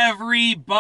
everybody!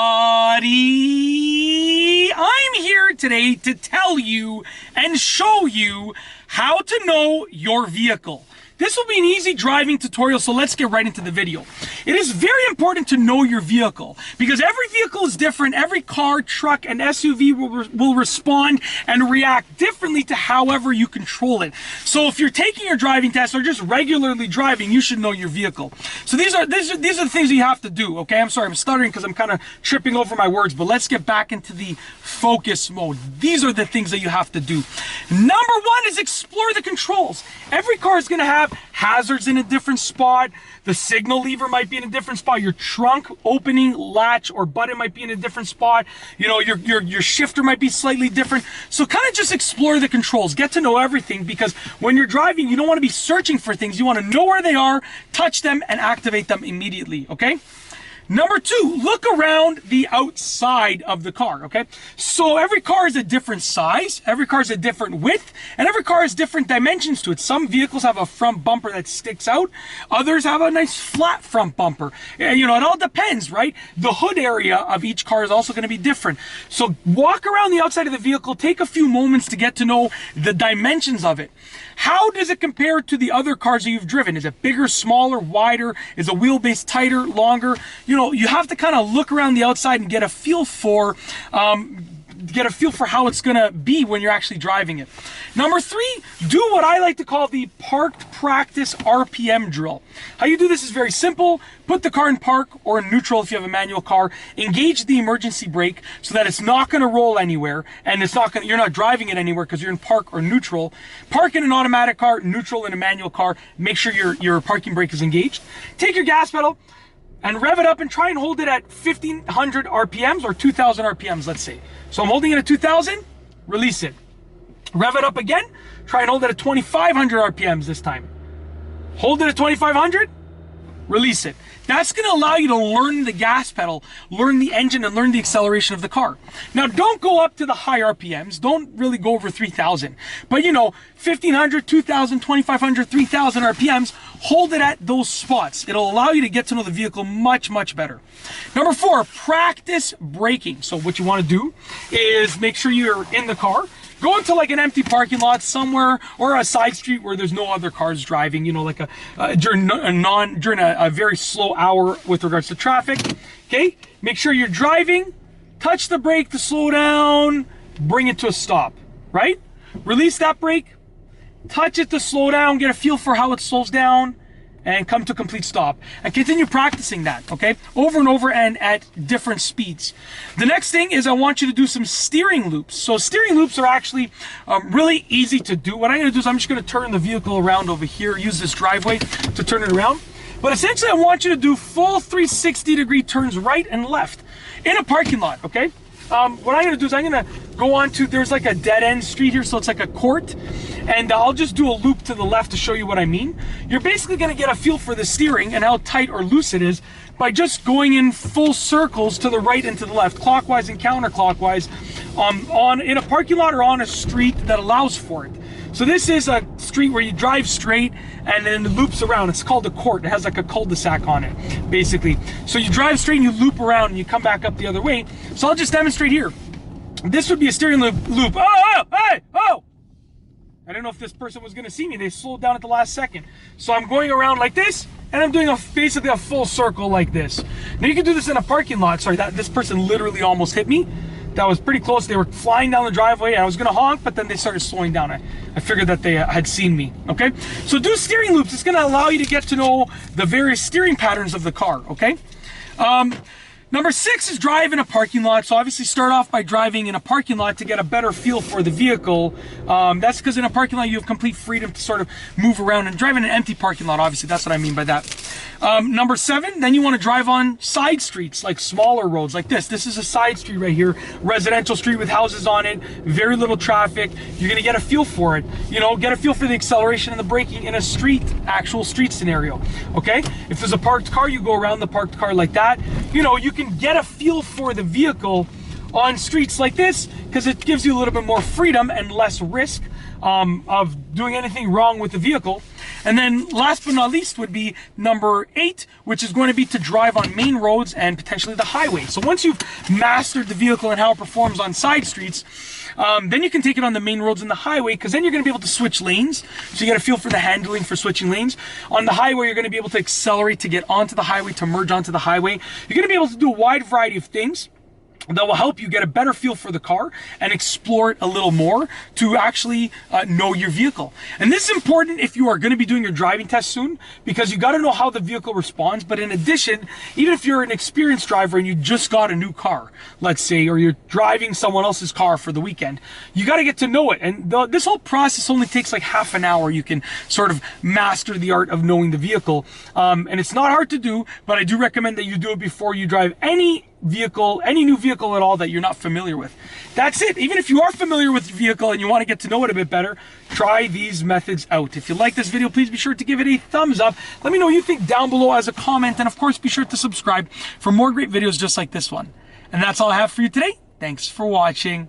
I'm here today to tell you and show you how to know your vehicle. This will be an easy driving tutorial, so let's get right into the video. It is very important to know your vehicle because every vehicle is different. Every car, truck, and SUV will respond and react differently to however you control it. So if you're taking your driving test or just regularly driving, you should know your vehicle. So these are the things you have to do, okay? I'm sorry, I'm stuttering because I'm kind of tripping over my words, but let's get back into the focus mode. These are the things that you have to do. Number one is explore the controls. Every car is going to have hazards in a different spot. The signal lever might be in a different spot. Your trunk opening latch or button might be in a different spot. You know, your shifter might be slightly different. So kind of just explore the controls. Get to know everything, because when you're driving, you don't want to be searching for things. You want to know where they are, touch them, and activate them immediately, okay? Number two, look around the outside of the car, okay? So every car is a different size, every car is a different width, and every car has different dimensions to it. Some vehicles have a front bumper that sticks out, others have a nice flat front bumper. You know, it all depends, right? The hood area of each car is also going to be different. So walk around the outside of the vehicle, take a few moments to get to know the dimensions of it. How does it compare to the other cars that you've driven? Is it bigger, smaller, wider? Is the wheelbase tighter, longer? You know, you have to kind of look around the outside and get a feel for how it's gonna be when you're actually driving it. Number three, do what I like to call the parked practice RPM drill. How you do this is very simple. Put the car in park or in neutral if you have a manual car. Engage the emergency brake so that it's not gonna roll anywhere, and you're not driving it anywhere because you're in park or neutral. Park in an automatic car, neutral in a manual car. Make sure your parking brake is engaged. Take your gas pedal and rev it up and try and hold it at 1500 RPMs or 2000 RPMs, let's say. So I'm holding it at 2000, release it. Rev it up again, try and hold it at 2500 RPMs this time. Hold it at 2500, release it. That's gonna allow you to learn the gas pedal, learn the engine, and learn the acceleration of the car. Now, don't go up to the high RPMs. Don't really go over 3000. But you know, 1500, 2000, 2500, 3000 RPMs, hold it at those spots. It'll allow you to get to know the vehicle much, much better. Number four, practice braking. So what you wanna do is make sure you're in the car. Go into like an empty parking lot somewhere or a side street where there's no other cars driving, you know, like during a very slow hour with regards to traffic, okay? Make sure you're driving, touch the brake to slow down, bring it to a stop, right? Release that brake, touch it to slow down, get a feel for how it slows down, and come to a complete stop. And continue practicing that, okay? Over and over and at different speeds. The next thing is I want you to do some steering loops. So steering loops are actually really easy to do. What I'm gonna do is I'm just gonna turn the vehicle around over here, use this driveway to turn it around. But essentially I want you to do full 360-degree turns right and left in a parking lot, okay? What I'm gonna do is I'm gonna go on to, there's like a dead end street here, so it's like a court, and I'll just do a loop to the left to show you what I mean. You're basically gonna get a feel for the steering and how tight or loose it is by just going in full circles to the right and to the left, clockwise and counterclockwise, in a parking lot or on a street that allows for it. So this is a street where you drive straight and then it loops around. It's called a court. It has like a cul-de-sac on it, basically. So you drive straight and you loop around and you come back up the other way. So I'll just demonstrate here. This would be a steering loop. Oh, hey, oh! I don't know if this person was gonna see me. They slowed down at the last second. So I'm going around like this, and I'm doing basically a full circle like this. Now you can do this in a parking lot. Sorry, this person literally almost hit me. That was pretty close. They were flying down the driveway. I was gonna honk, but then they started slowing down. I figured that they had seen me, okay? So do steering loops. It's gonna allow you to get to know the various steering patterns of the car, okay? Number six is drive in a parking lot. So obviously start off by driving in a parking lot to get a better feel for the vehicle. That's because in a parking lot you have complete freedom to sort of move around, and drive in an empty parking lot, obviously, that's what I mean by that. Number seven, then you want to drive on side streets, like smaller roads like this. This is a side street right here, residential street with houses on it, very little traffic. You're gonna get a feel for it. You know, get a feel for the acceleration and the braking in a actual street scenario, okay? If there's a parked car, you go around the parked car like that. You know, you can get a feel for the vehicle on streets like this because it gives you a little bit more freedom and less risk of doing anything wrong with the vehicle. And then last but not least would be number 8, which is going to be to drive on main roads and potentially the highway. So once you've mastered the vehicle and how it performs on side streets, then you can take it on the main roads and the highway, because then you're going to be able to switch lanes. So you got to feel for the handling for switching lanes. On the highway, you're going to be able to accelerate to get onto the highway, to merge onto the highway. You're going to be able to do a wide variety of things that will help you get a better feel for the car and explore it a little more to actually know your vehicle. And this is important if you are going to be doing your driving test soon, because you got to know how the vehicle responds. But in addition, even if you're an experienced driver and you just got a new car, let's say, or you're driving someone else's car for the weekend, you got to get to know it. And this whole process only takes like half an hour. You can sort of master the art of knowing the vehicle. And it's not hard to do, but I do recommend that you do it before you drive any new vehicle at all that you're not familiar with. That's it. Even if you are familiar with your vehicle and you want to get to know it a bit better, try these methods out. If you like this video, please be sure to give it a thumbs up. Let me know what you think down below as a comment, and of course be sure to subscribe for more great videos just like this one. And that's all I have for you today. Thanks for watching.